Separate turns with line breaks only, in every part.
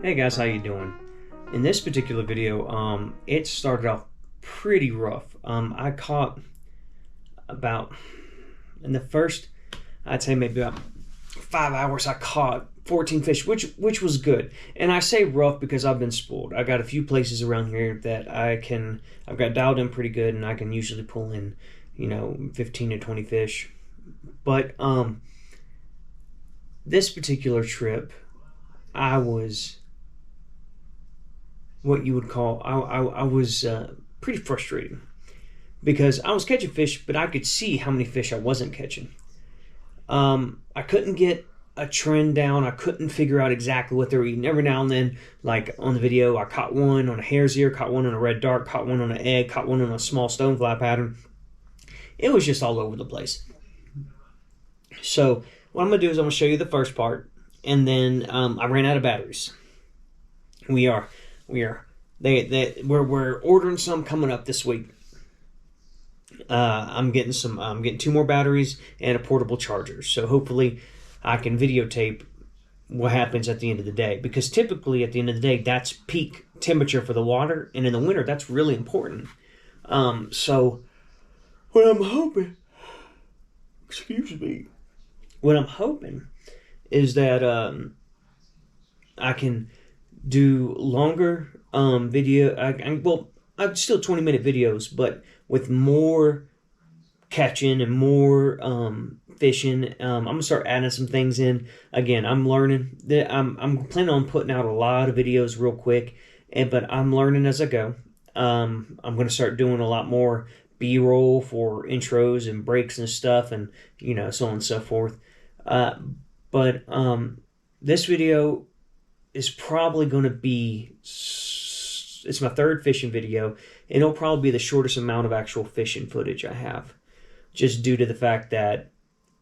Hey guys, how you doing? In this particular video, it started off pretty rough. I caught about, in the first, I'd say maybe about 5 hours, I caught 14 fish, which was good. And I say rough because I've been spoiled. I got a few places around here that I've got dialed in pretty good, and I can usually pull in, 15 to 20 fish. But this particular trip, I was what you would call, I was pretty frustrated because I was catching fish, but I could see how many fish I wasn't catching. I couldn't get a trend down. I couldn't figure out exactly what they were eating. Every now and then, like on the video, I caught one on a hare's ear, caught one on a red dart, caught one on an egg, caught one on a small stonefly pattern. It was just all over the place. So what I'm going to do is I'm going to show you the first part, and then I ran out of batteries. We're ordering some coming up this week. I'm getting 2 more batteries and a portable charger. So hopefully I can videotape what happens at the end of the day, because typically at the end of the day, that's peak temperature for the water. And in the winter, that's really important. So what I'm hoping, is that, I can do longer video. I'm still 20-minute videos, but with more catching and more fishing. I'm gonna start adding some things in. Again, I'm learning. I'm planning on putting out a lot of videos real quick, but I'm learning as I go. I'm gonna start doing a lot more B-roll for intros and breaks and stuff, and so on and so forth. But this video is probably going to be, it's my 3rd fishing video, and it'll probably be the shortest amount of actual fishing footage I have, just due to the fact that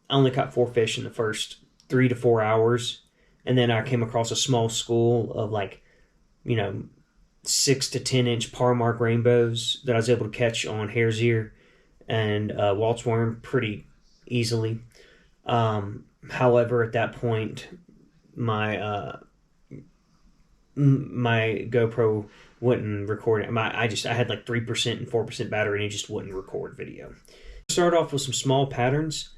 I only caught 4 fish in the first 3 to 4 hours, and then I came across a small school of 6 to 10 inch par mark rainbows that I was able to catch on hare's ear and Walt's worm pretty easily. However, at that point, my GoPro wouldn't record it. I had like 3% and 4% battery, and it just wouldn't record video. Start off with some small patterns,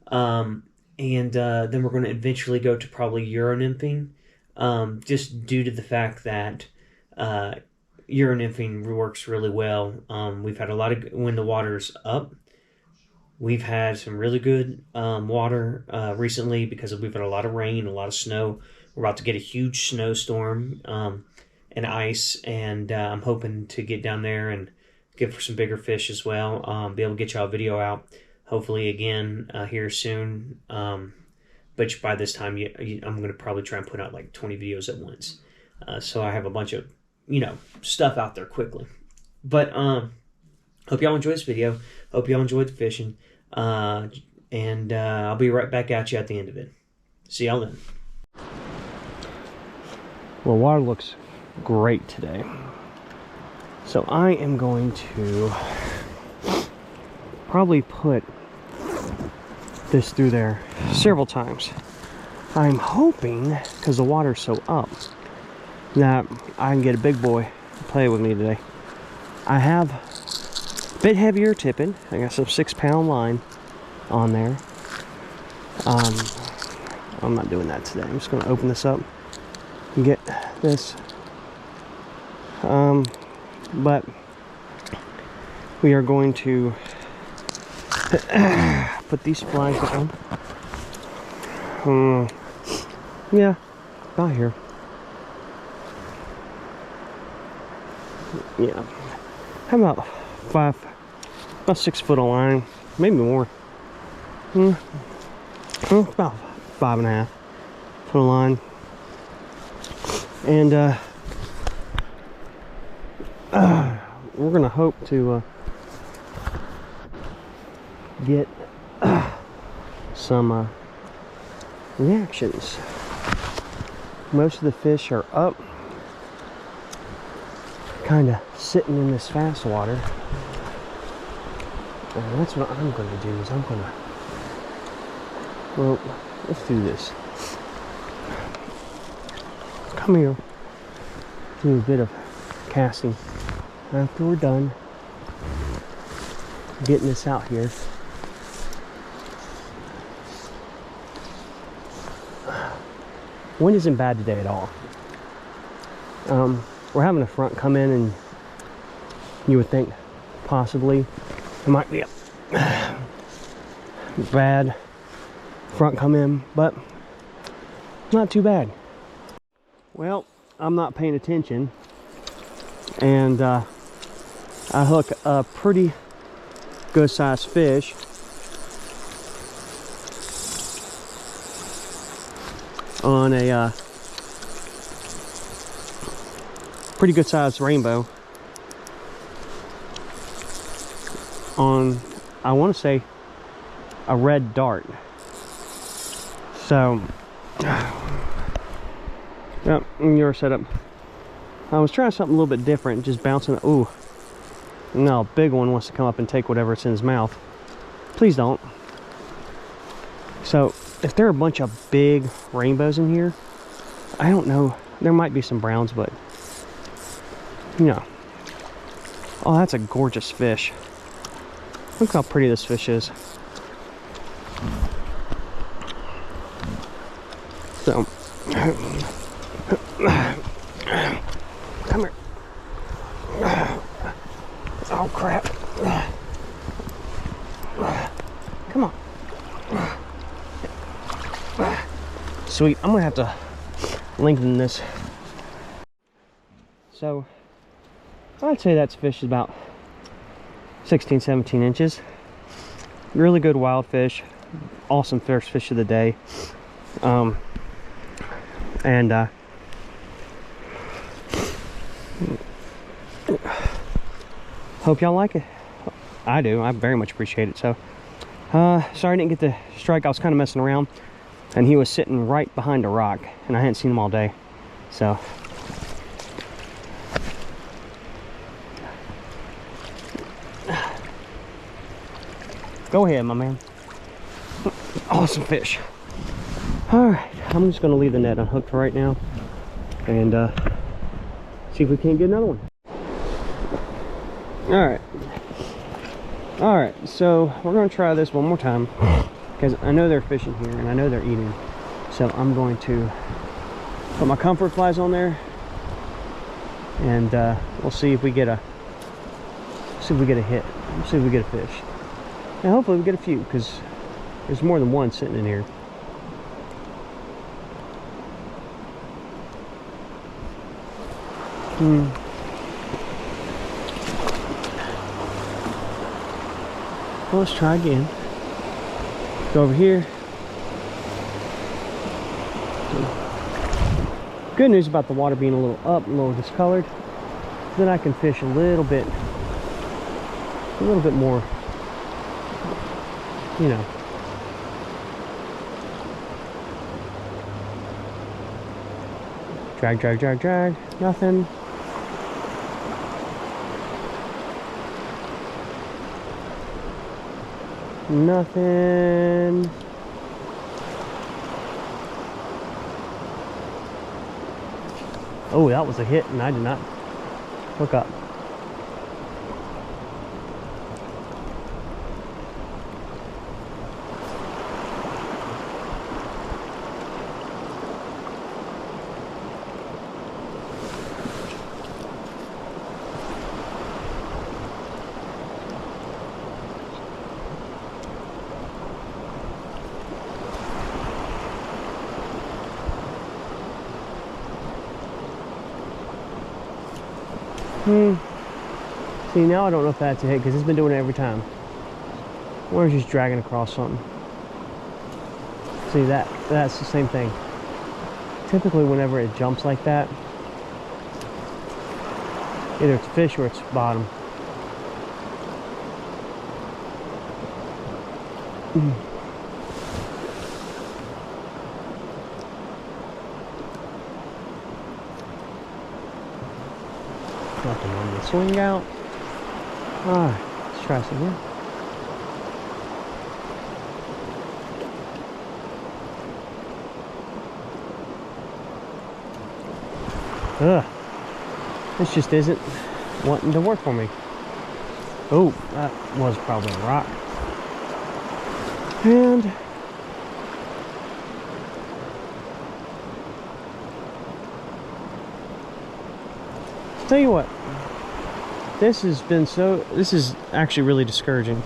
and then we're going to eventually go to probably Euro nymphing, just due to the fact that Euro nymphing works really well. We've had a lot of, when the water's up, we've had some really good water recently because we've had a lot of rain, a lot of snow. We're about to get a huge snowstorm and ice, and I'm hoping to get down there and get for some bigger fish as well. Be able to get y'all a video out, hopefully again here soon. But by this time, I'm going to probably try and put out like 20 videos at once. So I have a bunch of, stuff out there quickly. But hope y'all enjoyed this video. Hope y'all enjoyed the fishing. And I'll be right back at you at the end of it. See y'all then. Well, water looks great today. So I am going to probably put this through there several times. I'm hoping, because the water's so up, that I can get a big boy to play with me today. I have a bit heavier tipping. I got some 6-pound line on there. I'm not doing that today. I'm just going to open this up and get this. But we are going to put these flags down. Yeah, about here. Yeah, how about 6 foot of line, maybe more. About 5.5 foot of line, and we're gonna hope to get some reactions. Most of the fish are up, kind of sitting in this fast water, and that's what I'm going to do. Is let's do this. Come here.
do a bit of casting after we're done getting this out here. Wind isn't bad today at all. We're having a front come in, and you would think possibly it might be a bad front come in, but not too bad. Well, I'm not paying attention, and I hook a pretty good sized fish. On a pretty good sized rainbow on, I want to say, a red dart. So yep, your setup. I was trying something a little bit different, just bouncing. Ooh, no, a big one wants to come up and take whatever's in his mouth. Please don't. So if there are a bunch of big rainbows in here, I don't know, there might be some browns, but you know. Oh, that's a gorgeous fish. Look how pretty this fish is. So come here. Oh crap. Come on. Sweet, I'm gonna have to lengthen this. So I'd say that fish is about 16, 17 inches. Really good wild fish. Awesome first fish of the day. Hope y'all like it. I do. I very much appreciate it. So sorry I didn't get the strike. I was kind of messing around, and he was sitting right behind a rock, and I hadn't seen him all day. So go ahead, my man. Awesome fish. All right, I'm just gonna leave the net unhooked right now and see if we can't get another one. All right, so we're gonna try this one more time because I know they're fishing here and I know they're eating. So I'm going to put my comfort flies on there, and we'll see if we get a hit. We'll see if we get a fish. And hopefully we get a few, because there's more than one sitting in here. Well, let's try again. Go over here. Good news about the water being a little up, a little discolored. Then I can fish a little bit more, you know. Drag, drag, drag, drag. Nothing. Nothing. Oh, that was a hit, and I did not hook up. See, now I don't know if that's a hit because it's been doing it every time. Or it's just dragging across something. See, that's the same thing. Typically, whenever it jumps like that, either it's fish or it's bottom. Nothing on the swing out. Alright, let's try this again. Ugh. this just isn't wanting to work for me. Oh, that was probably a rock. And tell you what, this is actually really discouraging.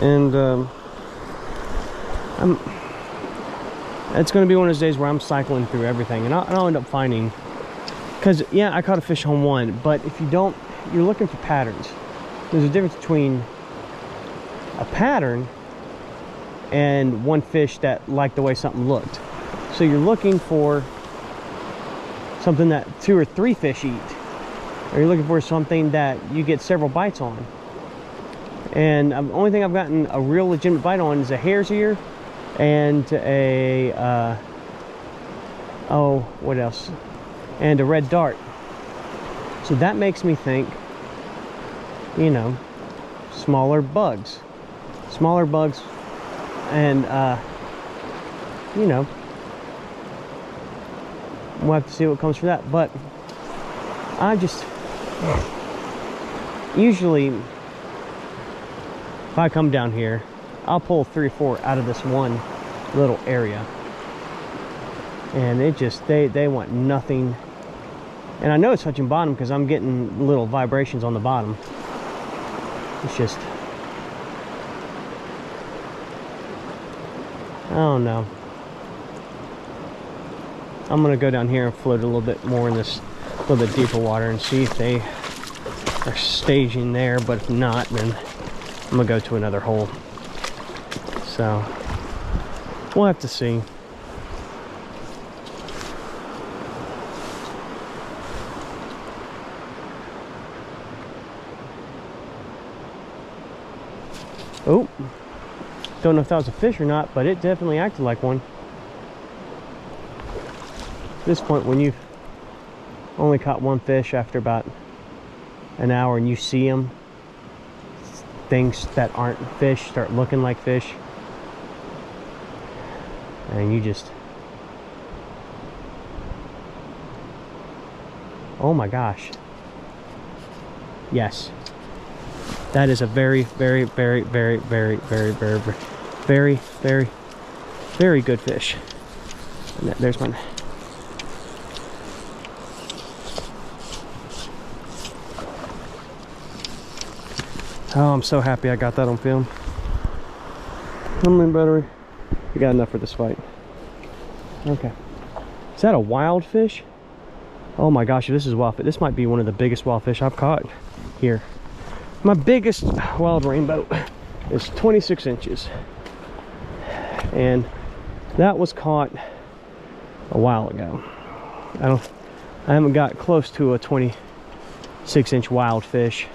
And it's going to be one of those days where I'm cycling through everything, and I'll end up finding, because yeah, I caught a fish on one, but if you don't, you're looking for patterns. There's a difference between a pattern and one fish that liked the way something looked. So you're looking for something that 2 or 3 fish eat, or you're looking for something that you get several bites on. And the only thing I've gotten a real legitimate bite on is a hare's ear and a oh, what else, and a red dart. So that makes me think, you know, smaller bugs, and you know, we'll have to see what comes from that. But I just usually, if I come down here, I'll pull 3 or 4 out of this one little area, and it just, they want nothing. And I know it's touching bottom because I'm getting little vibrations on the bottom. It's just, I don't know. I'm gonna go down here and float a little bit more in this little bit deeper water and see if they are staging there. But if not, then I'm gonna go to another hole. So we'll have to see. Oh, don't know if that was a fish or not, but it definitely acted like one. At this point, when you've only caught one fish after about an hour and you see them, things that aren't fish start looking like fish, and you just, oh my gosh, yes, that is a very, very, very, very, very, very, very, very, very, very good fish. And there's one. Oh, I'm so happy I got that on film. How many battery? We got enough for this fight. Okay. Is that a wild fish? Oh my gosh, this is wild fish. This might be one of the biggest wild fish I've caught here. My biggest wild rainbow is 26 inches. And that was caught a while ago. I haven't got close to a 26-inch wild fish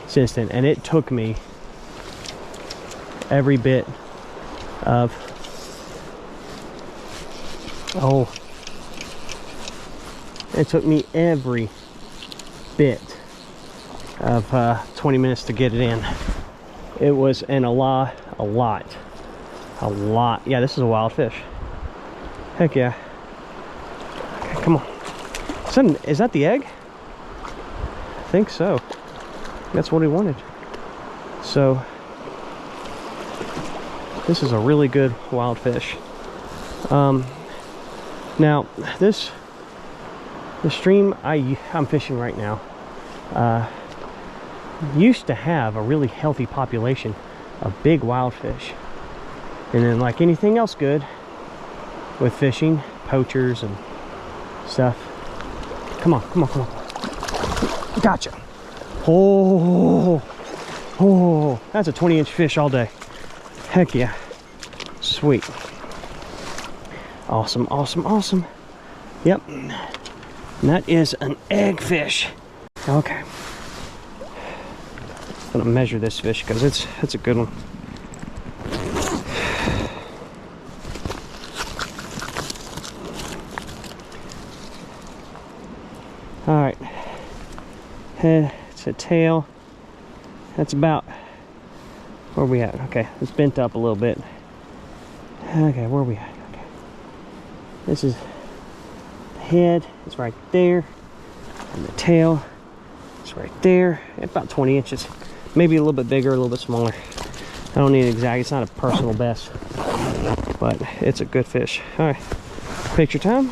since then, and it took me every bit of, oh, it took me every bit of 20 minutes to get it in. It was a lot. Yeah, this is a wild fish. Heck yeah. Okay, come on. Is that the egg? I think so. That's what he wanted. So this is a really good wild fish. Now the stream I'm fishing right now used to have a really healthy population of big wild fish, and then, like anything else good with fishing, poachers and stuff. Come on, come on, come on. Gotcha. Oh, that's a 20-inch fish all day. Heck yeah. Sweet. Awesome, awesome, awesome. Yep. And that is an egg fish. Okay. I'm gonna measure this fish because it's a good one. All right. Head. A tail. That's about where we at. Okay, it's bent up a little bit. Okay, where we at? Okay, this is the head. It's right there. And the tail is right there, about 20 inches. Maybe a little bit bigger, a little bit smaller. I don't need an exact, it's not a personal best, but it's a good fish. All right, picture time.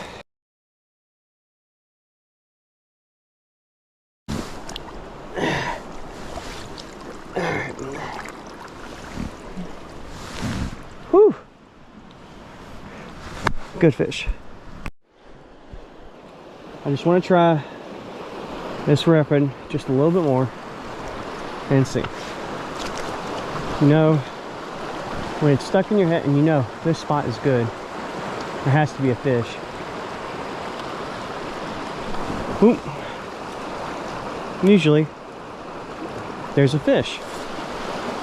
Whew. Good fish. I just want to try this rapid just a little bit more and see. You know, when it's stuck in your head and you know this spot is good, there has to be a fish. Boom. Usually there's a fish.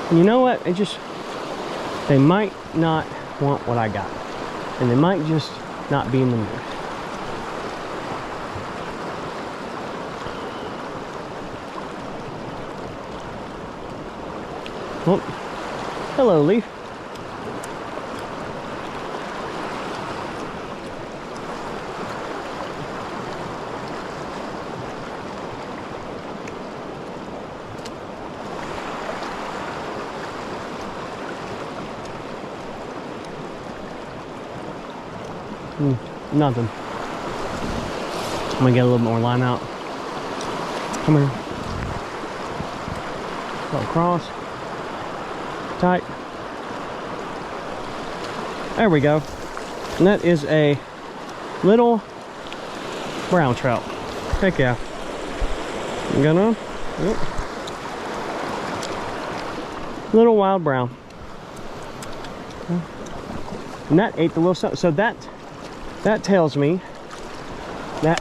And you know what? They might not want what I got. And they might just not be in the mood. Oh, hello, Leaf. Nothing. I'm gonna get a little more line out. Come here. Go across. Tight. There we go. And that is a little brown trout. Heck yeah. You got on? Yep. Little wild brown. And that ate the little stuff. So that tells me that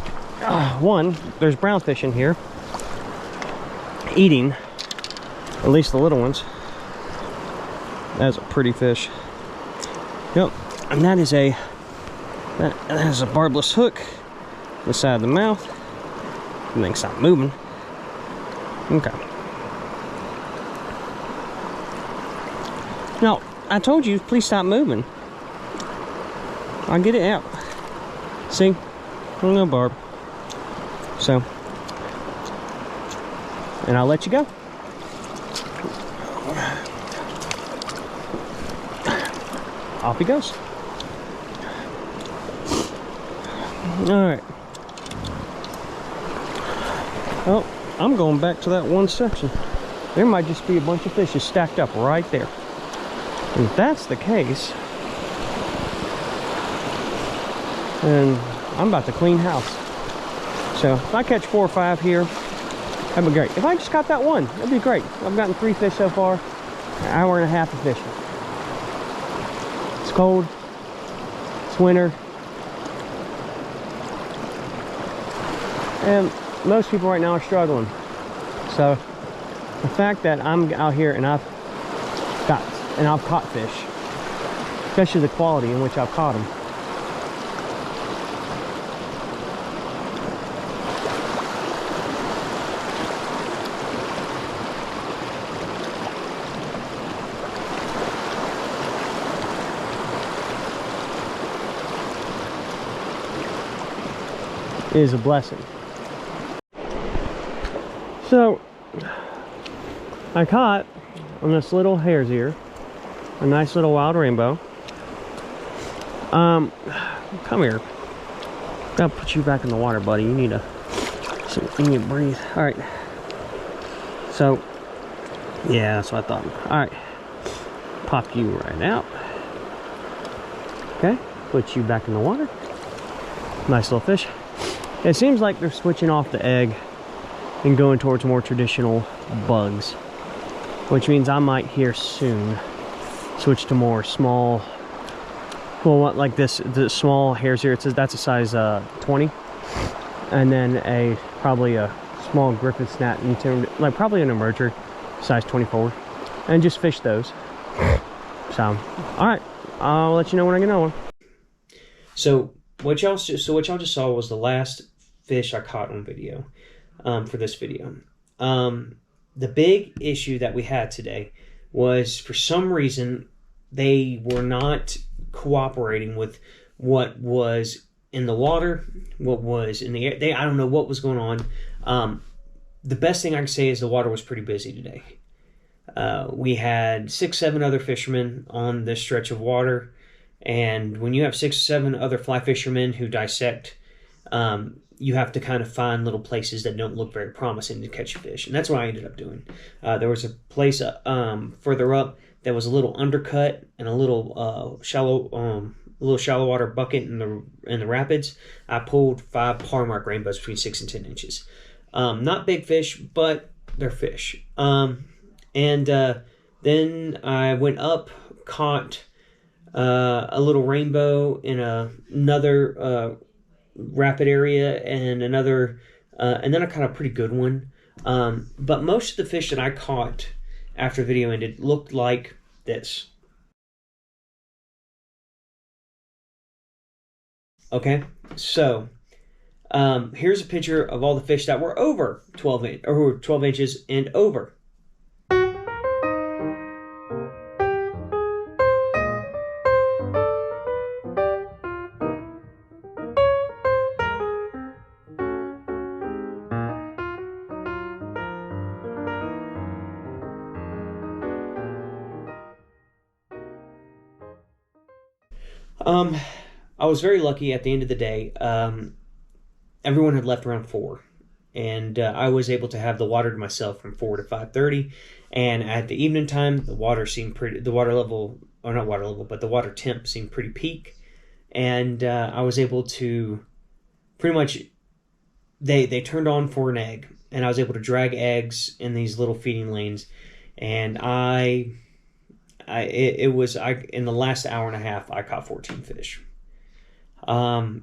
one, there's brown fish in here eating at least the little ones. That's a pretty fish. Yep, and that is a barbless hook on the side of the mouth. And then stop moving. Okay. Now, I told you, please stop moving. I'll get it out. See? No barb. So, and I'll let you go. Off he goes. Alright. Oh, I'm going back to that one section. There might just be a bunch of fishes stacked up right there. And if that's the case, then I'm about to clean house. So if I catch 4 or 5 here, that'd be great. If I just got that one, that'd be great. I've gotten 3 fish so far. An hour and a half of fishing. It's cold. It's winter. And most people right now are struggling. So the fact that I'm out here and I've caught fish, especially the quality in which I've caught them, is a blessing. So I caught on this little hare's ear a nice little wild rainbow. Come here. Gotta put you back in the water, buddy. You need to breathe. All right. So yeah, that's what I thought. All right, pop you right out. Okay, put you back in the water. Nice little fish. It seems like they're switching off the egg and going towards more traditional bugs, which means I might here soon switch to more small, well, what, like this, the small hare's ear. It says that's a size 20, and then probably a small Griffith snat, like probably an emerger size 24, and just fish those. So all right, I'll let you know when I get another one.
So what y'all just saw was the last fish I caught on video for this video. The big issue that we had today was, for some reason, they were not cooperating with what was in the water, what was in the air. I don't know what was going on. The best thing I can say is the water was pretty busy today. We had 6, 7 other fishermen on this stretch of water, and when you have 6 or 7 other fly fishermen who dissect, you have to kind of find little places that don't look very promising to catch fish, and that's what I ended up doing. There was a place further up that was a little undercut and a little shallow water bucket in the rapids. I pulled 5 par mark rainbows between 6 and 10 inches. Not big fish, but they're fish. And then I went up, caught a little rainbow in another rapid area, and and then I caught a pretty good one. But most of the fish that I caught after the video ended looked like this. Okay, so here's a picture of all the fish that were over 12 inches and over. I was very lucky at the end of the day. Everyone had left around 4, and I was able to have the water to myself from 4 to 5:30. And at the evening time, the water temp seemed pretty peak, and I was able to pretty much. They turned on for an egg, and I was able to drag eggs in these little feeding lanes, and in the last hour and a half, I caught 14 fish.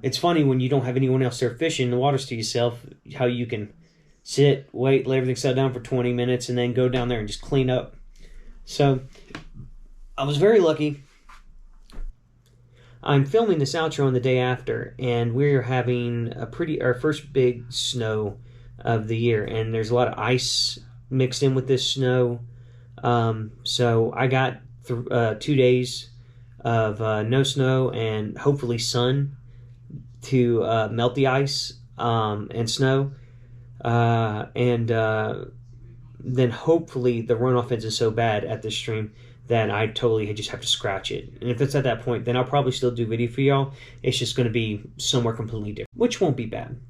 It's funny when you don't have anyone else there fishing, the water's to yourself, how you can sit, wait, let everything settle down for 20 minutes, and then go down there and just clean up. So I was very lucky. I'm filming this outro on the day after, and we're having our first big snow of the year, and there's a lot of ice mixed in with this snow. So I got 2 days of no snow and hopefully sun to melt the ice and snow, and then hopefully the runoff isn't so bad at this stream that I totally just have to scratch it. And if it's at that point, then I'll probably still do video for y'all. It's just going to be somewhere completely different, which won't be bad.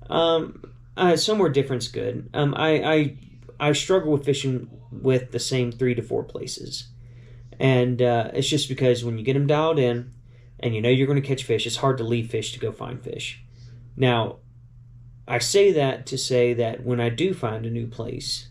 Somewhere different's good. I struggle with fishing with the same 3 to 4 places. And it's just because when you get them dialed in and you know you're going to catch fish, it's hard to leave fish to go find fish. Now, I say that to say that when I do find a new place,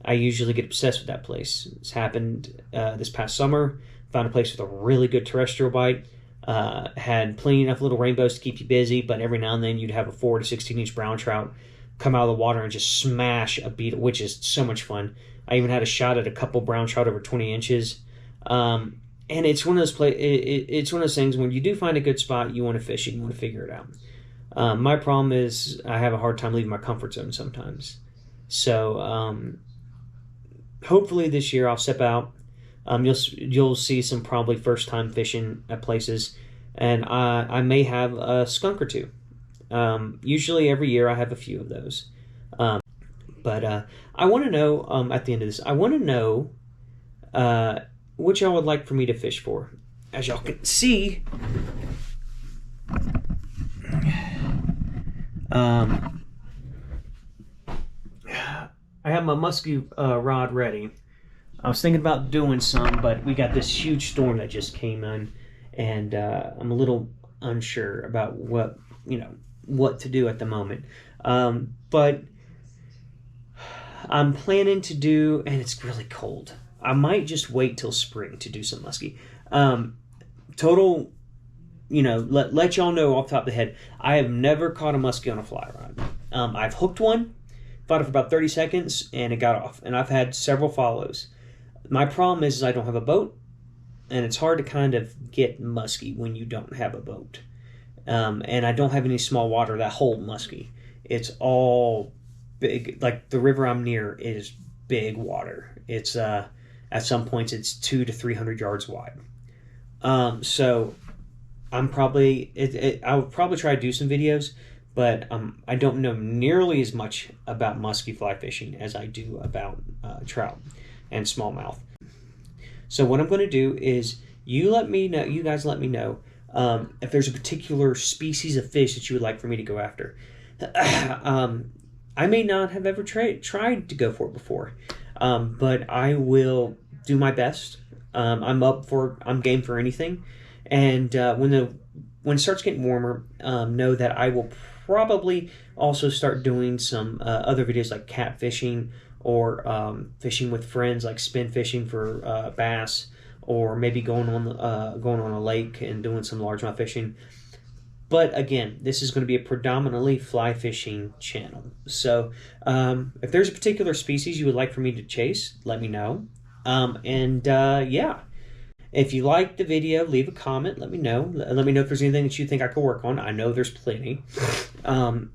I usually get obsessed with that place. It's happened this past summer. Found a place with a really good terrestrial bite. Had plenty enough little rainbows to keep you busy, but every now and then you'd have a 4 to 16 inch brown trout come out of the water and just smash a beetle, which is so much fun. I even had a shot at a couple brown trout over 20 inches. And it's one of those it's one of those things when you do find a good spot, you want to fish it, you want to figure it out. My problem is I have a hard time leaving my comfort zone sometimes. So hopefully this year I'll step out. You'll see some probably first time fishing at places, and I may have a skunk or 2. Usually every year I have a few of those. But I want to know, at the end of this, I want to know what y'all would like for me to fish for. As y'all can see, I have my musky rod ready. I was thinking about doing some, but we got this huge storm that just came in, and I'm a little unsure about what to do at the moment. But I'm planning to do, and it's really cold. I might just wait till spring to do some muskie. Total, let y'all know off the top of the head, I have never caught a muskie on a fly rod. I've hooked one, fought it for about 30 seconds, and it got off. And I've had several follows. My problem is I don't have a boat, and it's hard to kind of get muskie when you don't have a boat. And I don't have any small water that hold muskie. It's all big. Like the river I'm near is big water. It's at some points it's 200 to 300 yards wide. So I'm probably I'll probably try to do some videos, but I don't know nearly as much about musky fly fishing as I do about trout and smallmouth. So what I'm going to do is you guys let me know if there's a particular species of fish that you would like for me to go after. I may not have ever tried to go for it before, but I will do my best. I'm game for anything, and when it starts getting warmer, know that I will probably also start doing some other videos like cat fishing or fishing with friends, like spin fishing for bass, or maybe going on a lake and doing some largemouth fishing. But again, this is going to be a predominantly fly fishing channel. So if there's a particular species you would like for me to chase, let me know. Yeah. If you liked the video, leave a comment. Let me know. Let me know if there's anything that you think I could work on. I know there's plenty.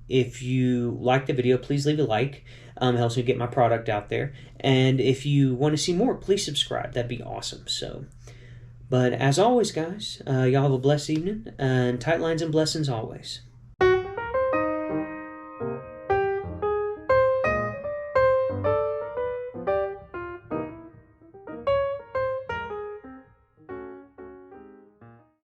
If you like the video, please leave a like. It helps me get my product out there. And if you want to see more, please subscribe. That'd be awesome. But as always, guys, y'all have a blessed evening, and tight lines and blessings always.